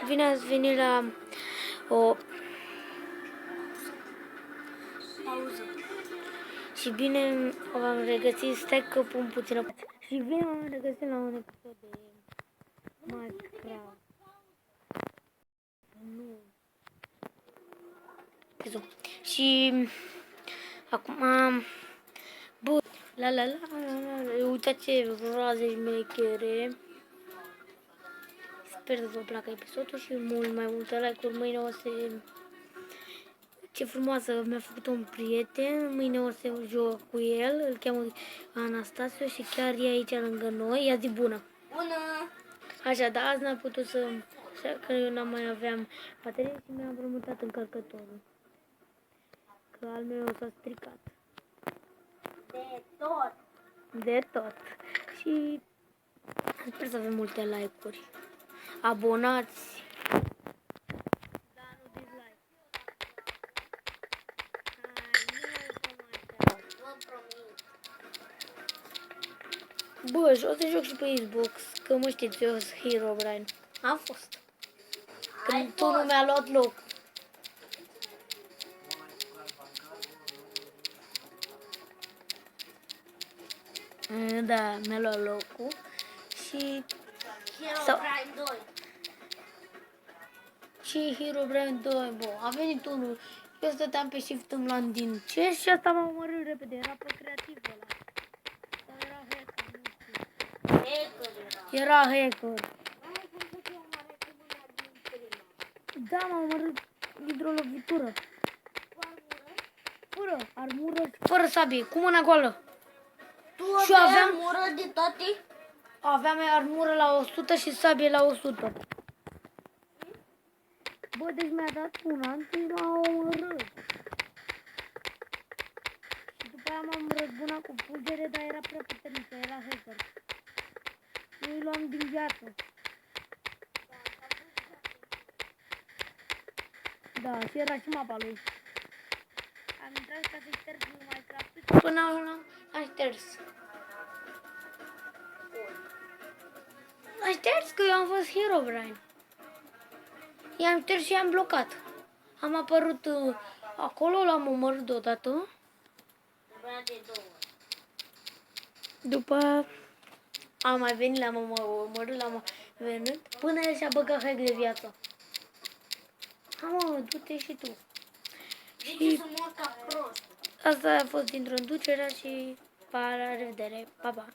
Bine ați venit la o pauză. și bine v-am regăsit, stai că pun puțină și bine v-am regăsit la un episod de Minecraft. Nu. Și acum bă, la, uitați ce roaze șmechere. Sper să vă placă episodul și mult mai multe like-uri. Mâine o să... Ce frumoasă, mi-a făcut un prieten. Mâine o să joc cu el. Îl cheamă Anastasio și chiar e aici lângă noi. Ia zi bună! Bună! Așa, dar azi n-am putut să... Așa că eu n-am mai aveam baterie și mi-am împrumutat încărcătorul. Că al meu s-a stricat. De tot! De tot. Și sper să avem multe like-uri. Abonați! Dar nu dislike. Vă promit. Bă, o să joc și pe Xbox, că mă știți, eu sunt Herobrine. Am fost. Când tu nu mi-a luat loc. Da, mi-a luat locul. Și... Herobrine 2. Și Herobrine 2, bă, a venit unul. Eu stăteam pe shift, îmi luam din ce și asta m-a omorât repede. Era pe creativ ăla. Sau era hacker, nu știu. Hacker era. Era hacker. Da, m-a omorât dintr-o lovitură. Fără armură, fără sabie, cu mâna goală. Tu Și aveai aveam- armură de toate? Aveam armură la 100 și sabie la 100. Bă, deci mi-a dat una, întâi m-a omorât. Și după aia m-am răzbunat cu fulgere, dar era prea puternică, era hacker. Eu îi luam din viață. Da, și era și mapa lui. Am intrat ca să șterg Minecraft-ul și până la urmă am șters. Am șters că eu am fost Herobrine. I-am șters și i-am blocat. Am apărut acolo, l-am omorât deodată. Trebuia de 2 ori. După am mai venit, l-am omorât, l-am venit, până el și-a băgat hack de viață. Mă, du-te și tu. De ce să mor ca prost? Asta a fost dintr-o înducerea și la revedere. Pa, pa.